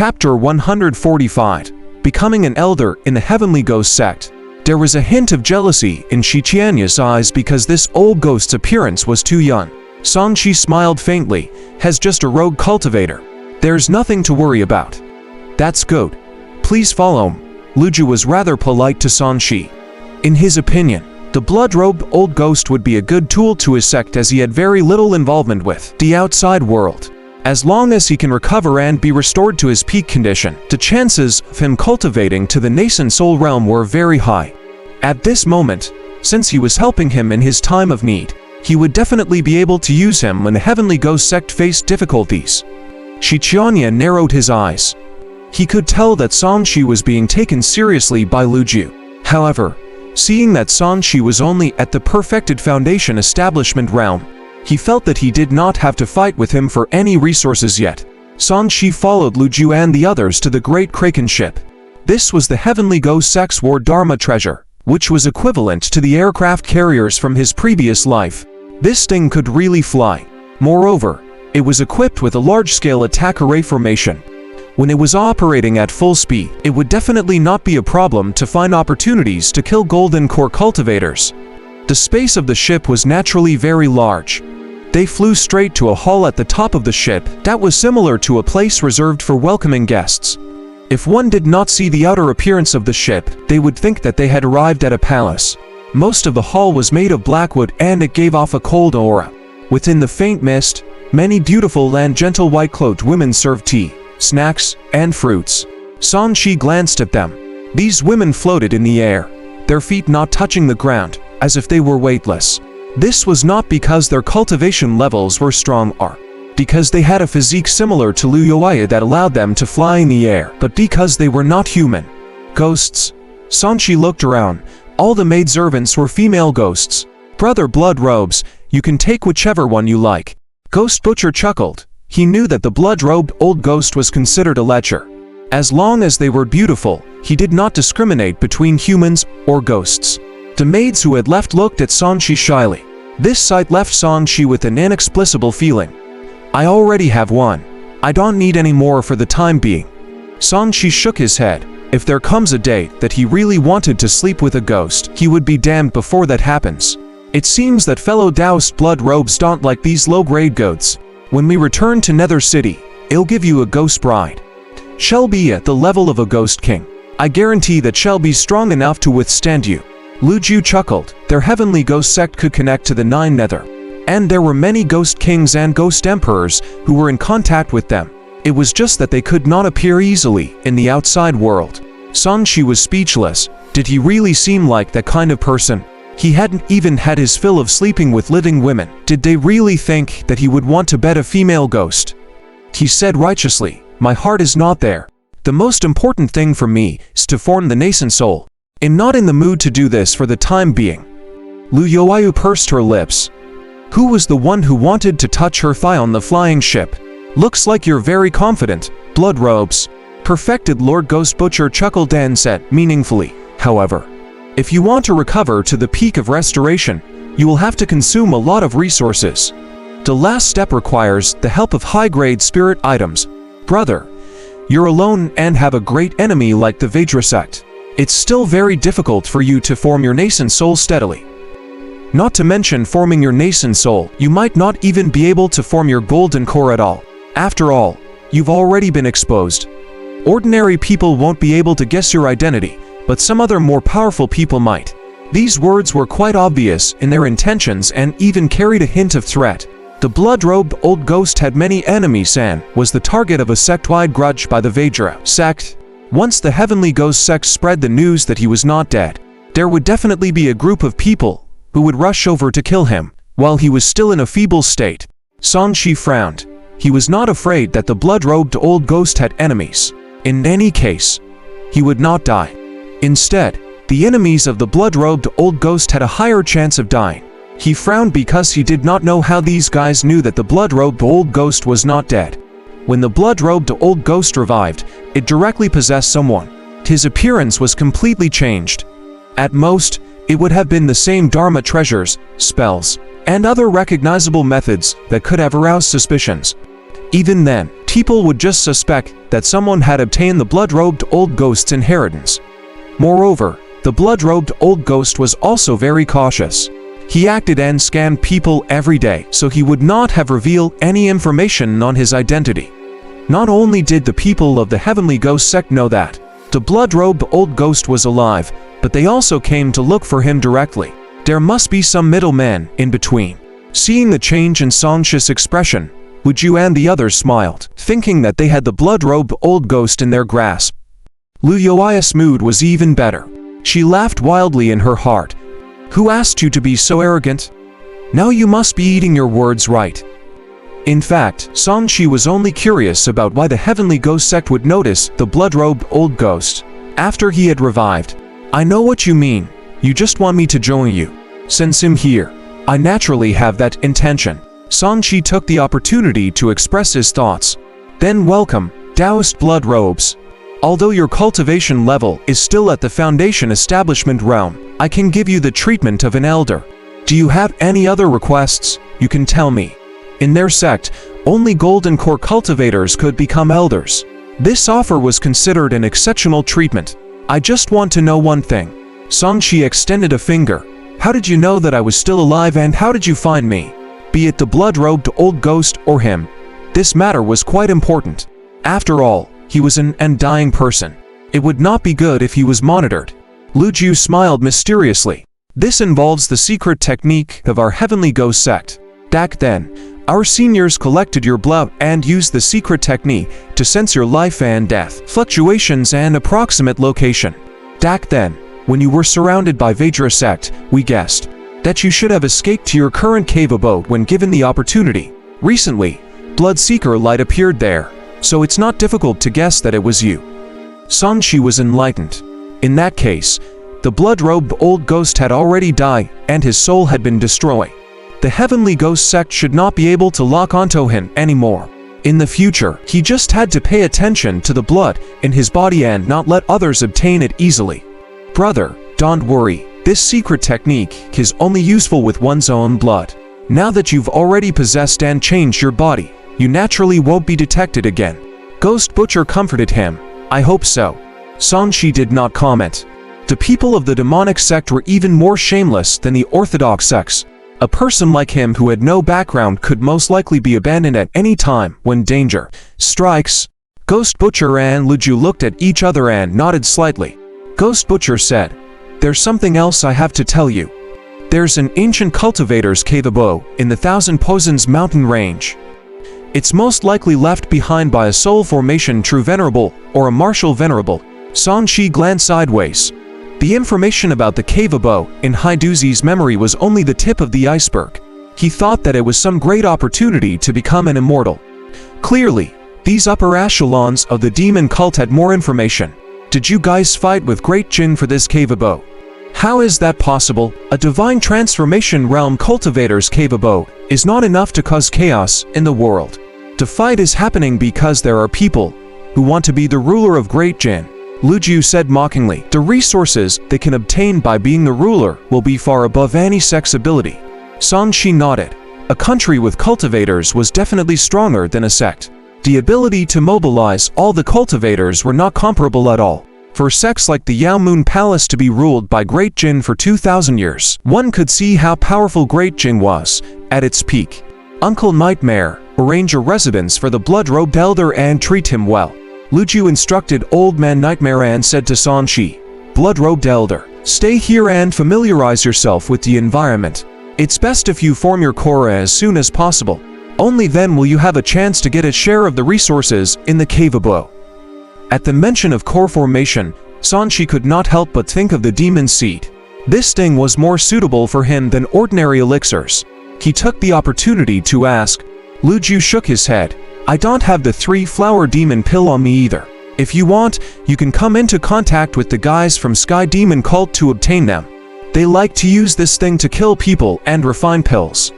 Chapter 145. Becoming an elder in the Heavenly Ghost sect. There was a hint of jealousy in Qiqianya's eyes because this old ghost's appearance was too young. Songqi smiled faintly. Has just a rogue cultivator. There's nothing to worry about. That's good. Please follow him. Luju was rather polite to Songqi. In his opinion, the blood-robed old ghost would be a good tool to his sect as he had very little involvement with the outside world. As long as he can recover and be restored to his peak condition, the chances of him cultivating to the nascent soul realm were very high. At this moment, since he was helping him in his time of need, he would definitely be able to use him when the Heavenly Ghost sect faced difficulties. Qiqianya narrowed his eyes. He could tell that Songqi was being taken seriously by Luju. However, seeing that Songqi was only at the perfected foundation establishment realm, he felt that he did not have to fight with him for any resources yet. Songqi followed Luju and the others to the Great Kraken ship. This was the Heavenly Ghost sect's War Dharma treasure, which was equivalent to the aircraft carriers from his previous life. This thing could really fly. Moreover, it was equipped with a large-scale attack array formation. When it was operating at full speed, it would definitely not be a problem to find opportunities to kill golden core cultivators. The space of the ship was naturally very large. They flew straight to a hall at the top of the ship that was similar to a place reserved for welcoming guests. If one did not see the outer appearance of the ship, they would think that they had arrived at a palace. Most of the hall was made of blackwood and it gave off a cold aura. Within the faint mist, many beautiful and gentle white-cloaked women served tea, snacks, and fruits. Songqi glanced at them. These women floated in the air, their feet not touching the ground, as if they were weightless. This was not because their cultivation levels were strong or because they had a physique similar to Wuxia that allowed them to fly in the air, but because they were not human. Ghosts. Songqi looked around. All the maidservants were female ghosts. Brother Blood Robes, you can take whichever one you like. Ghost Butcher chuckled. He knew that the blood-robed old ghost was considered a lecher. As long as they were beautiful, he did not discriminate between humans or ghosts. The maids who had left looked at Songqi shyly. This sight left Songqi with an inexplicable feeling. I already have one. I don't need any more for the time being. Songqi shook his head. If there comes a day that he really wanted to sleep with a ghost, he would be damned before that happens. It seems that fellow Taoist blood robes don't like these low-grade goats. When we return to Nether City, I'll give you a ghost bride. She'll be at the level of a ghost king. I guarantee that she'll be strong enough to withstand you. Luju chuckled. Their Heavenly Ghost sect could connect to the 9 Nether. And there were many ghost kings and ghost emperors who were in contact with them. It was just that they could not appear easily in the outside world. Songqi was speechless. Did he really seem like that kind of person? He hadn't even had his fill of sleeping with living women. Did they really think that he would want to bed a female ghost? He said righteously, my heart is not there. The most important thing for me is to form the nascent soul. I'm not in the mood to do this for the time being. Luoyu pursed her lips. Who was the one who wanted to touch her thigh on the flying ship? Looks like you're very confident, Blood Robes. Perfected Lord Ghost Butcher chuckled and said meaningfully. However, if you want to recover to the peak of restoration, you will have to consume a lot of resources. The last step requires the help of high-grade spirit items. Brother, you're alone and have a great enemy like the Vedra sect. It's still very difficult for you to form your nascent soul steadily. Not to mention forming your nascent soul, you might not even be able to form your golden core at all. After all, you've already been exposed. Ordinary people won't be able to guess your identity, but some other more powerful people might. These words were quite obvious in their intentions and even carried a hint of threat. The blood-robed old ghost had many enemies and was the target of a sect-wide grudge by the Vedra sect. Once the Heavenly Ghost sect spread the news that he was not dead, there would definitely be a group of people who would rush over to kill him while he was still in a feeble state. Songqi frowned. He was not afraid that the blood-robed old ghost had enemies. In any case, he would not die. Instead, the enemies of the blood-robed old ghost had a higher chance of dying. He frowned because he did not know how these guys knew that the blood-robed old ghost was not dead. When the blood-robed old ghost revived, it directly possessed someone. His appearance was completely changed. At most, it would have been the same Dharma treasures, spells, and other recognizable methods that could have aroused suspicions. Even then, people would just suspect that someone had obtained the blood-robed old ghost's inheritance. Moreover, the blood-robed old ghost was also very cautious. He acted and scanned people every day, so he would not have revealed any information on his identity. Not only did the people of the Heavenly Ghost sect know that the blood-robed old ghost was alive, but they also came to look for him directly. There must be some middleman in between. Seeing the change in Song Shi's expression, Wuxia and the others smiled, thinking that they had the blood-robed old ghost in their grasp. Lu Yui's mood was even better. She laughed wildly in her heart. Who asked you to be so arrogant? Now you must be eating your words right. In fact, Song Shi was only curious about why the Heavenly Ghost sect would notice the blood-robed old ghost after he had revived. I know what you mean. You just want me to join you. Since I'm here, I naturally have that intention. Song Shi took the opportunity to express his thoughts. Then welcome, Taoist blood robes. Although your cultivation level is still at the foundation establishment realm, I can give you the treatment of an elder. Do you have any other requests? You can tell me. In their sect, only golden core cultivators could become elders. This offer was considered an exceptional treatment. I just want to know one thing. Song Shi extended a finger. How did you know that I was still alive, and how did you find me? Be it the blood-robed old ghost or him, this matter was quite important. After all, he was an undying person. It would not be good if he was monitored. Lu Ju smiled mysteriously. This involves the secret technique of our Heavenly Ghost sect. Back then, our seniors collected your blood and used the secret technique to sense your life and death, fluctuations and approximate location. Back then, when you were surrounded by Vajra sect, we guessed that you should have escaped to your current cave abode when given the opportunity. Recently, Bloodseeker light appeared there, so it's not difficult to guess that it was you. Song Shi was enlightened. In that case, the blood-robed old ghost had already died and his soul had been destroyed. The Heavenly Ghost sect should not be able to lock onto him anymore. In the future, he just had to pay attention to the blood in his body and not let others obtain it easily. Brother, don't worry. This secret technique is only useful with one's own blood. Now that you've already possessed and changed your body, you naturally won't be detected again. Ghost Butcher comforted him. I hope so. Song Shi did not comment. The people of the demonic sect were even more shameless than the orthodox sects. A person like him who had no background could most likely be abandoned at any time when danger strikes. Ghost Butcher and Lu Ju looked at each other and nodded slightly. Ghost Butcher said, "There's something else I have to tell you. There's an ancient cultivator's cave abode in the Thousand Poisons mountain range. It's most likely left behind by a soul formation true venerable or a martial venerable." Song Shi glanced sideways. The information about the cave abode in Haiduzi's memory was only the tip of the iceberg. He thought that it was some great opportunity to become an immortal. Clearly, these upper echelons of the demon cult had more information. Did you guys fight with Great Jin for this cave abode? How is that possible? A divine transformation realm cultivator's cave abode is not enough to cause chaos in the world. The fight is happening because there are people who want to be the ruler of Great Jin. Lu Ju said mockingly, the resources they can obtain by being the ruler will be far above any sect's ability. Song Shi nodded. A country with cultivators was definitely stronger than a sect. The ability to mobilize all the cultivators were not comparable at all. For sects like the Yao Moon Palace to be ruled by Great Jin for 2,000 years, one could see how powerful Great Jin was at its peak. Uncle Nightmare, arrange a residence for the blood-robed elder and treat him well. Lu Ju instructed Old Man Nightmare and said to Song Shi, blood-robed elder, stay here and familiarize yourself with the environment. It's best if you form your core as soon as possible. Only then will you have a chance to get a share of the resources in the cave abode. At the mention of core formation, Song Shi could not help but think of the demon seed. This thing was more suitable for him than ordinary elixirs. He took the opportunity to ask. Lu Ju shook his head. I don't have the 3-flower demon pill on me either. If you want, you can come into contact with the guys from Sky Demon Cult to obtain them. They like to use this thing to kill people and refine pills.